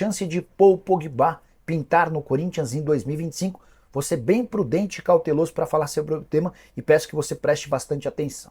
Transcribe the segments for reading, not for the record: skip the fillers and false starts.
chance de Paul Pogba pintar no Corinthians em 2025. Vou ser bem prudente e cauteloso para falar sobre o tema e peço que você preste bastante atenção.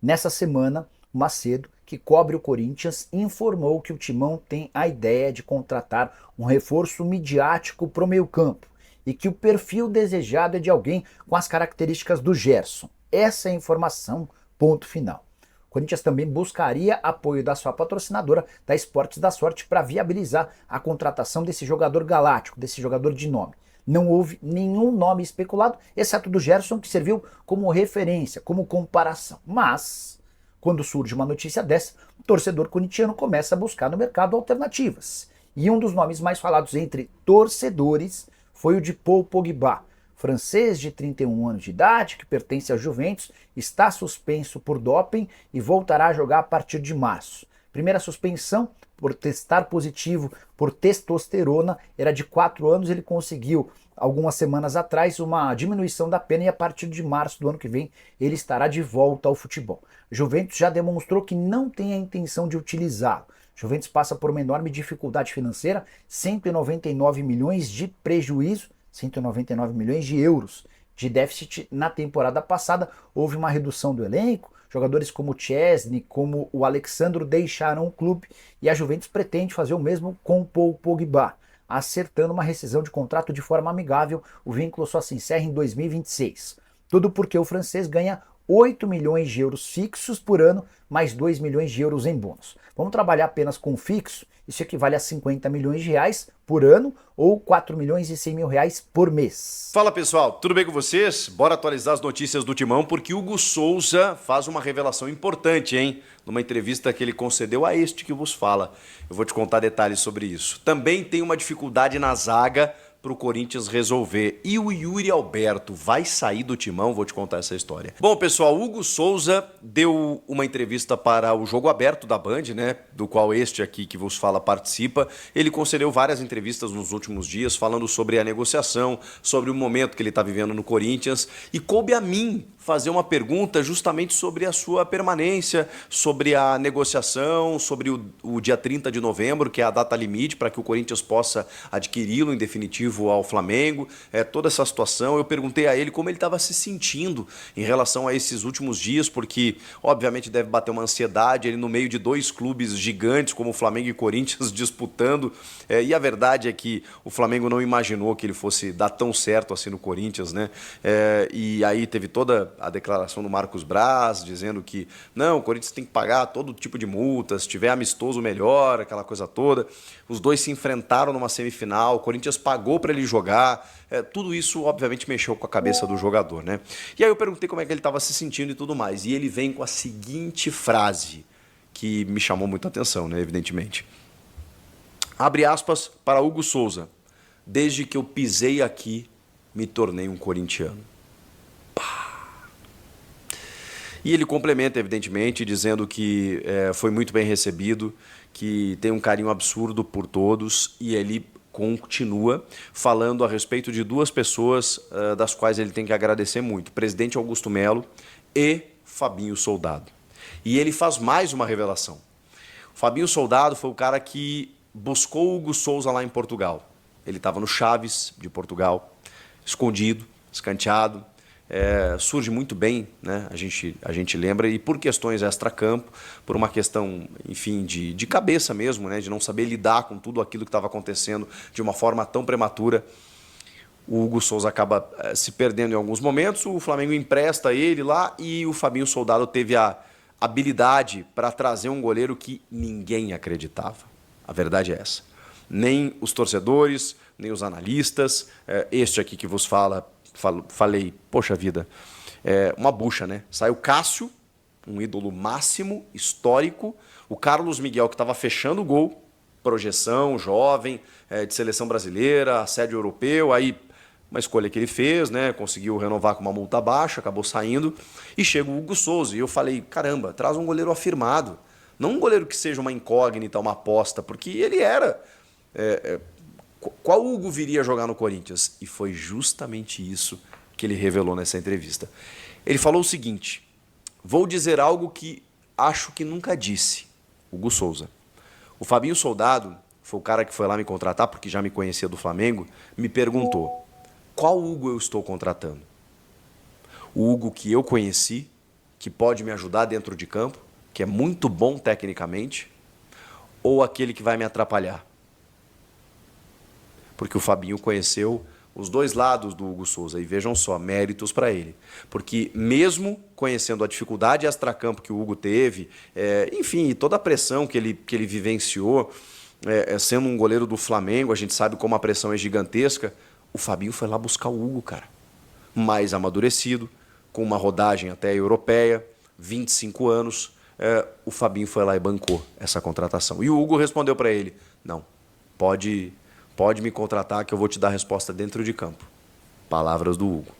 Nessa semana, o Macedo, que cobre o Corinthians, informou que o Timão tem a ideia de contratar um reforço midiático para o meio-campo e que o perfil desejado é de alguém com as características do Gerson. Essa é a informação, ponto final. O Corinthians também buscaria apoio da sua patrocinadora, da Esportes da Sorte, para viabilizar a contratação desse jogador galáctico, desse jogador de nome. Não houve nenhum nome especulado, exceto do Gerson, que serviu como referência, como comparação. Mas, quando surge uma notícia dessa, o torcedor corintiano começa a buscar no mercado alternativas. E um dos nomes mais falados entre torcedores foi o de Paul Pogba, francês de 31 anos de idade, que pertence à Juventus, está suspenso por doping e voltará a jogar a partir de março. Primeira suspensão por testar positivo por testosterona era de 4 anos, ele conseguiu algumas semanas atrás uma diminuição da pena e a partir de março do ano que vem ele estará de volta ao futebol. Juventus já demonstrou que não tem a intenção de utilizá-lo. Juventus passa por uma enorme dificuldade financeira, 199 milhões de prejuízo, 199 milhões de euros de déficit na temporada passada. Houve uma redução do elenco, jogadores como o Chesney, como o Alexandro deixaram o clube e a Juventus pretende fazer o mesmo com o Paul Pogba, acertando uma rescisão de contrato de forma amigável. O vínculo só se encerra em 2026. Tudo porque o francês ganha 8 milhões de euros fixos por ano, mais 2 milhões de euros em bônus. Vamos trabalhar apenas com fixo, isso equivale a 50 milhões de reais por ano ou 4 milhões e 100 mil reais por mês. Fala pessoal, tudo bem com vocês? Bora atualizar as notícias do Timão, porque Hugo Souza faz uma revelação importante, hein? Numa entrevista que ele concedeu a este que vos fala. Eu vou te contar detalhes sobre isso. Também tem uma dificuldade na zaga para o Corinthians resolver. E o Yuri Alberto vai sair do Timão? Vou te contar essa história. Bom, pessoal, Hugo Souza deu uma entrevista para o Jogo Aberto da Band, né? Do qual este aqui que vos fala participa. Ele concedeu várias entrevistas nos últimos dias falando sobre a negociação, sobre o momento que ele está vivendo no Corinthians. E coube a mim fazer uma pergunta justamente sobre a sua permanência, sobre a negociação, sobre o dia 30 de novembro, que é a data limite para que o Corinthians possa adquiri-lo em definitivo ao Flamengo. Toda essa situação, eu perguntei a ele como ele estava se sentindo em relação a esses últimos dias, porque obviamente deve bater uma ansiedade, ele no meio de dois clubes gigantes como o Flamengo e Corinthians disputando, e a verdade é que o Flamengo não imaginou que ele fosse dar tão certo assim no Corinthians, né? E aí teve toda a declaração do Marcos Braz, dizendo que não, o Corinthians tem que pagar todo tipo de multa, se tiver amistoso melhor, aquela coisa toda. Os dois se enfrentaram numa semifinal, o Corinthians pagou para ele jogar. Tudo isso, obviamente, mexeu com a cabeça do jogador, né? E aí eu perguntei como é que ele estava se sentindo e tudo mais. E ele vem com a seguinte frase, que me chamou muita atenção, né? Evidentemente. Abre aspas para Hugo Souza. Desde que eu pisei aqui, me tornei um corintiano. E ele complementa, evidentemente, dizendo que foi muito bem recebido, que tem um carinho absurdo por todos, e ele continua falando a respeito de duas pessoas das quais ele tem que agradecer muito, o presidente Augusto Melo e Fabinho Soldado. E ele faz mais uma revelação. O Fabinho Soldado foi o cara que buscou o Hugo Souza lá em Portugal. Ele estava no Chaves de Portugal, escondido, escanteado. Surge muito bem, né? A gente lembra, e por questões extracampo, por uma questão, enfim, de cabeça mesmo, né? De não saber lidar com tudo aquilo que estava acontecendo de uma forma tão prematura, o Hugo Souza acaba se perdendo em alguns momentos, o Flamengo empresta ele lá e o Fabinho Soldado teve a habilidade para trazer um goleiro que ninguém acreditava. A verdade é essa. Nem os torcedores, nem os analistas, este aqui que vos falei, poxa vida, uma bucha, né? Saiu Cássio, um ídolo máximo, histórico, o Carlos Miguel, que estava fechando o gol, projeção, jovem, de seleção brasileira, assédio europeu, aí uma escolha que ele fez, né? Conseguiu renovar com uma multa baixa, acabou saindo, e chega o Hugo Souza, e eu falei, caramba, traz um goleiro afirmado, não um goleiro que seja uma incógnita, uma aposta, porque ele era... Qual Hugo viria jogar no Corinthians? E foi justamente isso que ele revelou nessa entrevista. Ele falou o seguinte, vou dizer algo que acho que nunca disse, Hugo Souza. O Fabinho Soldado foi o cara que foi lá me contratar, porque já me conhecia do Flamengo, me perguntou: qual Hugo eu estou contratando? O Hugo que eu conheci, que pode me ajudar dentro de campo, que é muito bom tecnicamente, ou aquele que vai me atrapalhar? Porque o Fabinho conheceu os dois lados do Hugo Souza, e vejam só, méritos para ele. Porque mesmo conhecendo a dificuldade extracampo que o Hugo teve, enfim, toda a pressão que ele vivenciou, sendo um goleiro do Flamengo, a gente sabe como a pressão é gigantesca, o Fabinho foi lá buscar o Hugo, cara. Mais amadurecido, com uma rodagem até europeia, 25 anos, o Fabinho foi lá e bancou essa contratação. E o Hugo respondeu para ele: não, pode me contratar que eu vou te dar a resposta dentro de campo. Palavras do Hugo.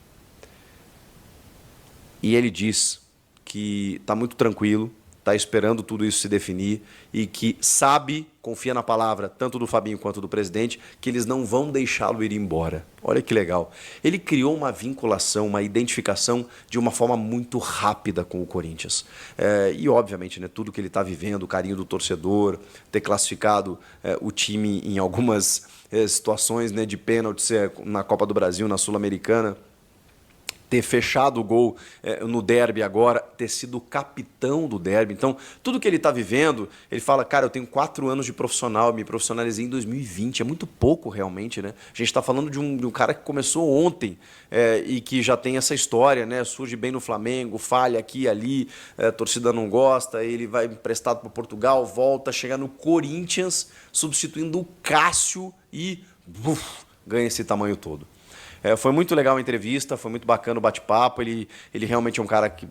E ele diz que está muito tranquilo, está esperando tudo isso se definir e que sabe, confia na palavra tanto do Fabinho quanto do presidente, que eles não vão deixá-lo ir embora. Olha que legal. Ele criou uma vinculação, uma identificação de uma forma muito rápida com o Corinthians. E, obviamente, né, tudo que ele está vivendo, o carinho do torcedor, ter classificado o time em algumas situações, né, de pênalti na Copa do Brasil, na Sul-Americana, ter fechado o gol no derby agora, ter sido o capitão do derby. Então, tudo que ele está vivendo, ele fala: cara, eu tenho 4 anos de profissional, me profissionalizei em 2020, é muito pouco realmente, né? A gente está falando de um cara que começou ontem e que já tem essa história, né? Surge bem no Flamengo, falha aqui e ali, a torcida não gosta, ele vai emprestado para Portugal, volta, chega no Corinthians, substituindo o Cássio e ganha esse tamanho todo. Foi muito legal a entrevista, foi muito bacana o bate-papo. Ele realmente é um cara que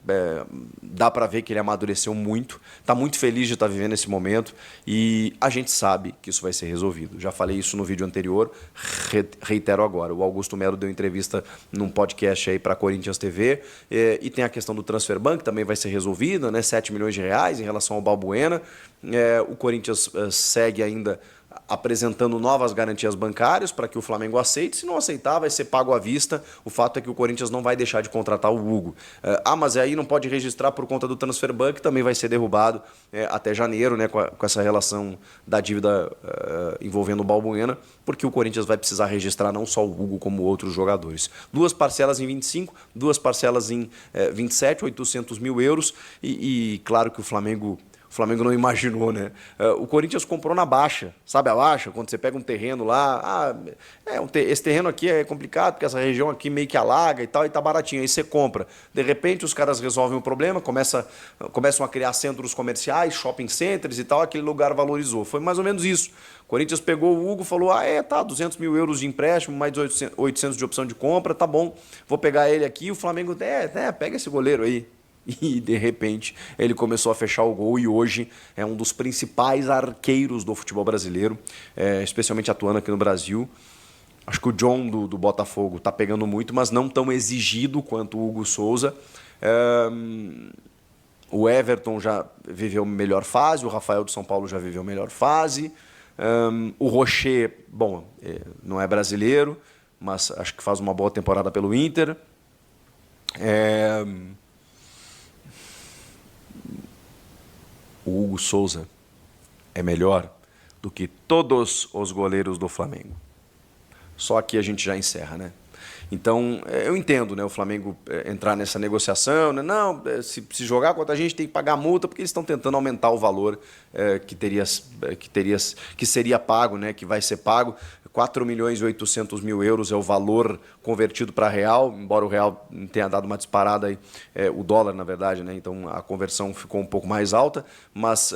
dá para ver que ele amadureceu muito, está muito feliz de estar vivendo esse momento e a gente sabe que isso vai ser resolvido. Já falei isso no vídeo anterior, reitero agora. O Augusto Melo deu entrevista num podcast aí para a Corinthians TV e tem a questão do Transfer Ban, que também vai ser resolvida, né? 7 milhões de reais em relação ao Balbuena. O Corinthians segue ainda apresentando novas garantias bancárias para que o Flamengo aceite. Se não aceitar, vai ser pago à vista. O fato é que o Corinthians não vai deixar de contratar o Hugo. Mas aí não pode registrar por conta do Transfer Ban, que também vai ser derrubado até janeiro, né, com essa relação da dívida envolvendo o Balbuena, porque o Corinthians vai precisar registrar não só o Hugo, como outros jogadores. 2 parcelas em 25, 2 parcelas em 27, 800 mil euros. E claro que o Flamengo não imaginou, né? O Corinthians comprou na baixa, sabe a baixa? Quando você pega um terreno lá, esse terreno aqui é complicado, porque essa região aqui meio que alaga e tal, e tá baratinho, aí você compra. De repente os caras resolvem o problema, começam a criar centros comerciais, shopping centers e tal, aquele lugar valorizou. Foi mais ou menos isso. O Corinthians pegou o Hugo e falou: 200 mil euros de empréstimo, mais 800 de opção de compra, tá bom, vou pegar ele aqui. O Flamengo, pega esse goleiro aí. E, de repente, ele começou a fechar o gol e hoje é um dos principais arqueiros do futebol brasileiro, especialmente atuando aqui no Brasil. Acho que o John do Botafogo está pegando muito, mas não tão exigido quanto o Hugo Souza. O Everton já viveu melhor fase, o Rafael do São Paulo já viveu melhor fase. O Rocher, bom, não é brasileiro, mas acho que faz uma boa temporada pelo Inter. O Hugo Souza é melhor do que todos os goleiros do Flamengo. Só aqui a gente já encerra, né? Então, eu entendo, né, o Flamengo entrar nessa negociação, né? Não, se jogar contra a gente tem que pagar multa, porque eles estão tentando aumentar o valor que seria pago, né, que vai ser pago. 4 milhões e 800 mil euros é o valor convertido para real, embora o real tenha dado uma disparada aí, o dólar, na verdade, né? Então a conversão ficou um pouco mais alta, mas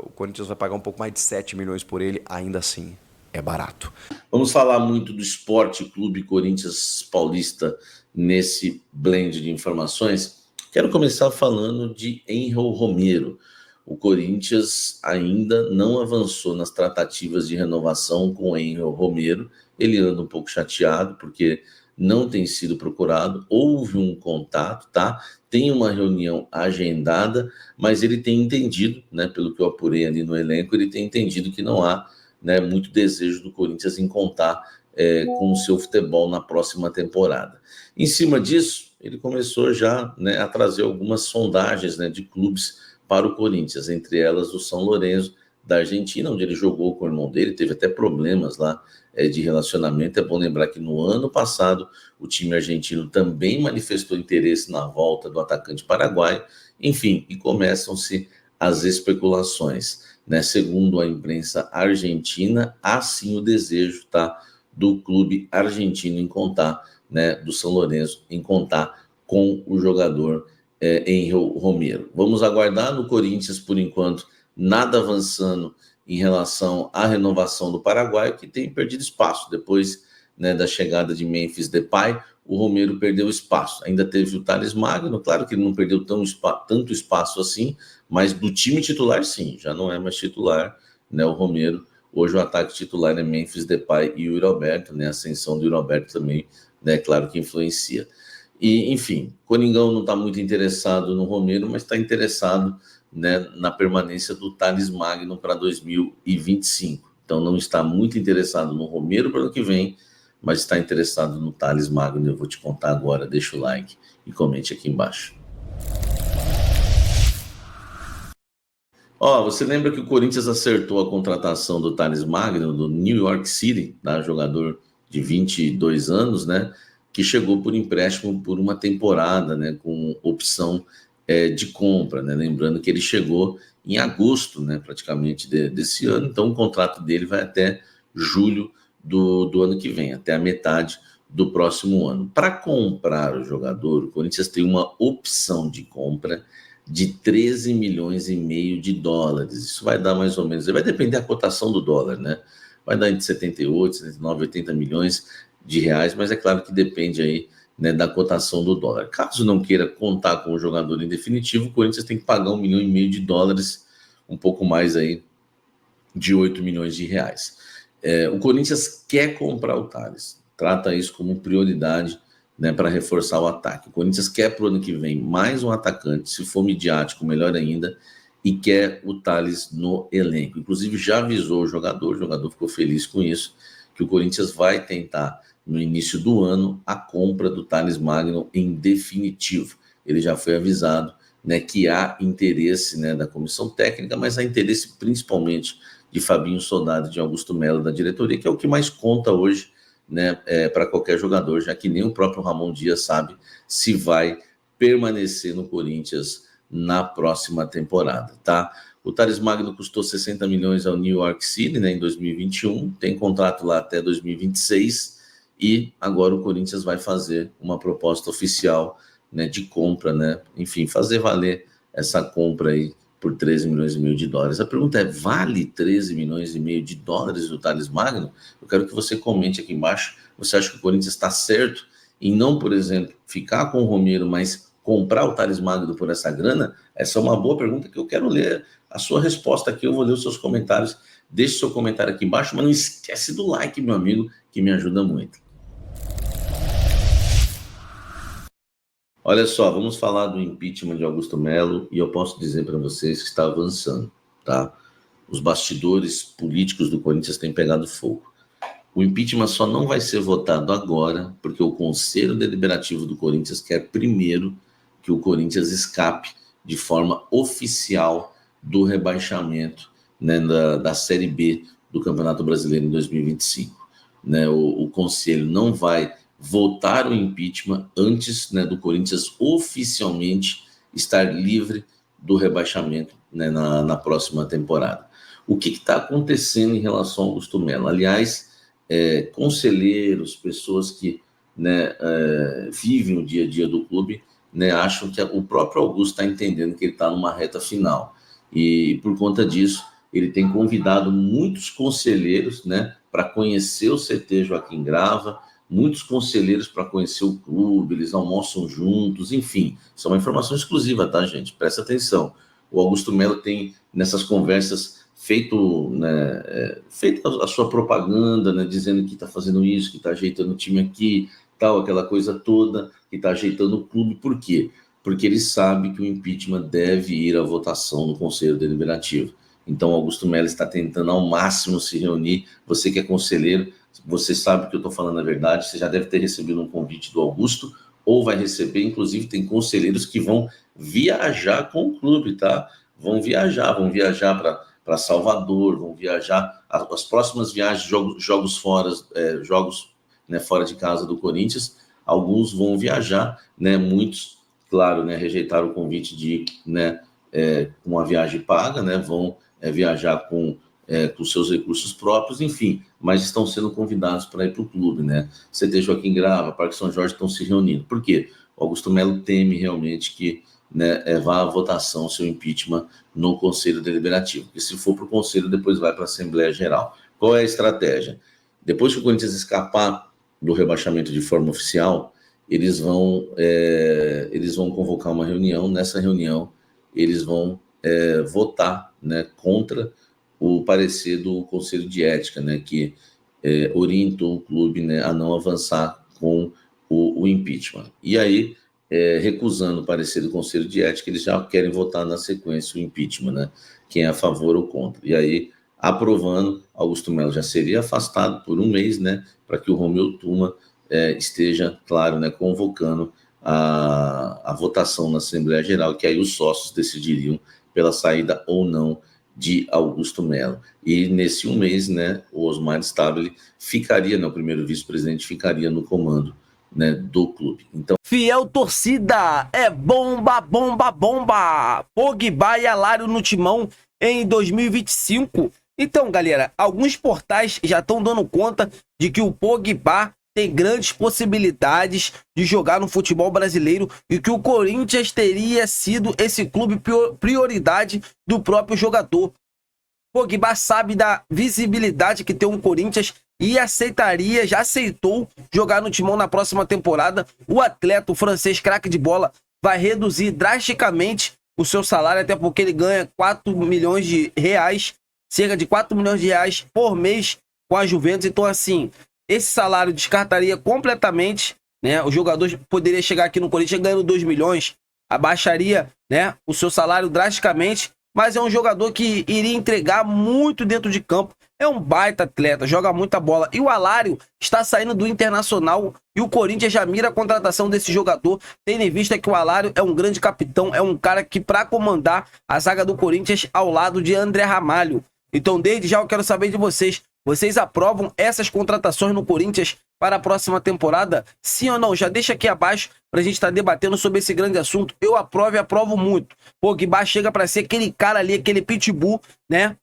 o Corinthians vai pagar um pouco mais de 7 milhões por ele, ainda assim é barato. Vamos falar muito do Esporte Clube Corinthians Paulista nesse blend de informações. Quero começar falando de Angel Romero. O Corinthians ainda não avançou nas tratativas de renovação com o Angel Romero. Ele anda um pouco chateado porque não tem sido procurado. Houve um contato, tá? Tem uma reunião agendada, mas ele tem entendido, né, pelo que eu apurei ali no elenco, ele tem entendido que não há, né, muito desejo do Corinthians em contar com o seu futebol na próxima temporada. Em cima disso, ele começou já, né, a trazer algumas sondagens, né, de clubes para o Corinthians, entre elas o São Lourenço, da Argentina, onde ele jogou com o irmão dele, teve até problemas lá de relacionamento. É bom lembrar que no ano passado o time argentino também manifestou interesse na volta do atacante paraguaio. Enfim, e começam-se as especulações, né? Segundo a imprensa argentina, há sim o desejo, tá, do clube argentino em contar, né, do São Lourenço, em contar com o jogador Angel Romero. Vamos aguardar. No Corinthians, por enquanto, nada avançando em relação à renovação do paraguaio, que tem perdido espaço. Depois, né, da chegada de Memphis Depay, o Romero perdeu espaço. Ainda teve o Thales Magno, claro que ele não perdeu tanto espaço assim, mas do time titular, sim, já não é mais titular, né, o Romero. Hoje o ataque titular é Memphis Depay e o Yuri Alberto, né, a ascensão do Yuri Alberto também, né, claro que influencia. E, enfim, Coringão não está muito interessado no Romero, mas está interessado, né, na permanência do Thales Magno para 2025. Então não está muito interessado no Romero para o ano que vem, mas está interessado no Thales Magno. Eu vou te contar agora. Deixa o like e comente aqui embaixo. Você lembra que o Corinthians acertou a contratação do Thales Magno do New York City, tá? Jogador de 22 anos, né? Que chegou por empréstimo por uma temporada, né? Com opção de compra, né? Lembrando que ele chegou em agosto, né? Praticamente desse ano. Então o contrato dele vai até julho do ano que vem, até a metade do próximo ano. Para comprar o jogador, o Corinthians tem uma opção de compra de 13 milhões e meio de dólares. Isso vai dar mais ou menos, vai depender da cotação do dólar, né? Vai dar entre 78, 79, 80 milhões de reais, mas é claro que depende aí, né, da cotação do dólar. Caso não queira contar com o jogador em definitivo, o Corinthians tem que pagar 1,5 milhão de dólares, um pouco mais aí de 8 milhões de reais. O Corinthians quer comprar o Thales, trata isso como prioridade, né, para reforçar o ataque. O Corinthians quer para o ano que vem mais um atacante, se for midiático, melhor ainda, e quer o Thales no elenco. Inclusive já avisou o jogador ficou feliz com isso, que o Corinthians vai tentar, no início do ano, a compra do Thales Magno em definitivo. Ele já foi avisado, né, que há interesse, né, da comissão técnica, mas há interesse principalmente de Fabinho Soldado, de Augusto Melo, da diretoria, que é o que mais conta hoje, né, para qualquer jogador, já que nem o próprio Ramon Dias sabe se vai permanecer no Corinthians na próxima temporada, tá? O Thales Magno custou 60 milhões ao New York City, né, em 2021, tem contrato lá até 2026, e agora o Corinthians vai fazer uma proposta oficial, né, de compra, né, enfim, fazer valer essa compra aí por 13 milhões e meio de dólares. A pergunta é, vale 13 milhões e meio de dólares do Thales Magno? Eu quero que você comente aqui embaixo. Você acha que o Corinthians está certo em não, por exemplo, ficar com o Romero, mas comprar o Thales Magno por essa grana? Essa é uma boa pergunta que eu quero ler a sua resposta aqui. Eu vou ler os seus comentários. Deixe seu comentário aqui embaixo, mas não esquece do like, meu amigo, que me ajuda muito. Olha só, vamos falar do impeachment de Augusto Melo e eu posso dizer para vocês que está avançando, tá? Os bastidores políticos do Corinthians têm pegado fogo. O impeachment só não vai ser votado agora porque o Conselho Deliberativo do Corinthians quer primeiro que o Corinthians escape de forma oficial do rebaixamento, né, da Série B do Campeonato Brasileiro em 2025. Né? O Conselho não vai votar o impeachment antes, né, do Corinthians oficialmente estar livre do rebaixamento, né, na próxima temporada. O que está acontecendo em relação ao Augusto Melo? Aliás, conselheiros, pessoas que, né, vivem o dia a dia do clube, né, acham que o próprio Augusto está entendendo que ele está numa reta final. E por conta disso, ele tem convidado muitos conselheiros, né, para conhecer o CT Joaquim Grava, muitos conselheiros para conhecer o clube, eles almoçam juntos, enfim, isso é uma informação exclusiva, tá, gente? Presta atenção. O Augusto Melo tem, nessas conversas, feito a sua propaganda, né, dizendo que está fazendo isso, que está ajeitando o time aqui, tal, aquela coisa toda, que está ajeitando o clube. Por quê? Porque ele sabe que o impeachment deve ir à votação no Conselho Deliberativo. Então, o Augusto Melo está tentando ao máximo se reunir. Você que é conselheiro, você sabe que eu estou falando a verdade, você já deve ter recebido um convite do Augusto, ou vai receber. Inclusive tem conselheiros que vão viajar com o clube, tá? Vão viajar para Salvador, vão viajar. As próximas viagens, jogos fora, né, fora de casa do Corinthians, alguns vão viajar, né, muitos, claro, né, rejeitaram o convite de ir, né, com uma viagem paga, né, vão viajar com seus recursos próprios, enfim, mas estão sendo convidados para ir para o clube, né? CT Joaquim Grava, Parque São Jorge estão se reunindo. Por quê? O Augusto Melo teme realmente que, né, vá à votação seu impeachment no Conselho Deliberativo, porque se for para o Conselho, depois vai para a Assembleia Geral. Qual é a estratégia? Depois que o Corinthians escapar do rebaixamento de forma oficial, eles vão convocar uma reunião. Nessa reunião, eles vão votar, né, contra o parecer do Conselho de Ética, né, que orientou o clube, né, a não avançar com o impeachment. E aí, recusando o parecer do Conselho de Ética, eles já querem votar na sequência o impeachment, né, quem é a favor ou contra. E aí, aprovando, Augusto Melo já seria afastado por um mês, né, para que o Romeu Tuma esteja, claro, né, convocando a votação na Assembleia Geral, que aí os sócios decidiriam pela saída ou não de Augusto Melo. E nesse um mês, né, o Osmar Stabile ficaria, né, o primeiro vice-presidente, ficaria no comando, né, do clube. Então, fiel torcida, é bomba, bomba, bomba! Pogba e Alário no timão em 2025. Então, galera, alguns portais já estão dando conta de que o Pogba tem grandes possibilidades de jogar no futebol brasileiro e que o Corinthians teria sido esse clube prioridade do próprio jogador. Pogba sabe da visibilidade que tem um Corinthians e já aceitou jogar no timão na próxima temporada. O atleta, o francês craque de bola, vai reduzir drasticamente o seu salário, até porque ele ganha 4 milhões de reais, cerca de 4 milhões de reais por mês com a Juventus. Então, assim, esse salário descartaria completamente, né? O jogador poderia chegar aqui no Corinthians ganhando 2 milhões, abaixaria, né, o seu salário drasticamente, mas é um jogador que iria entregar muito dentro de campo. É um baita atleta, joga muita bola. E o Alário está saindo do Internacional e o Corinthians já mira a contratação desse jogador, tendo em vista que o Alário é um grande capitão, é um cara que para comandar a zaga do Corinthians ao lado de André Ramalho. Então, desde já eu quero saber de vocês. Vocês aprovam essas contratações no Corinthians para a próxima temporada? Sim ou não? Já deixa aqui abaixo para a gente estar debatendo sobre esse grande assunto. Eu aprovo e aprovo muito. Pogba chega para ser aquele cara ali, aquele pitbull, né?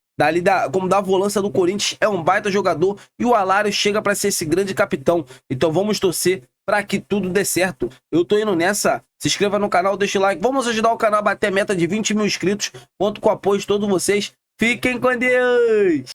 Como da volância do Corinthians, é um baita jogador. E o Alário chega para ser esse grande capitão. Então vamos torcer para que tudo dê certo. Eu tô indo nessa. Se inscreva no canal, deixa o like. Vamos ajudar o canal a bater a meta de 20 mil inscritos. Conto com o apoio de todos vocês. Fiquem com Deus!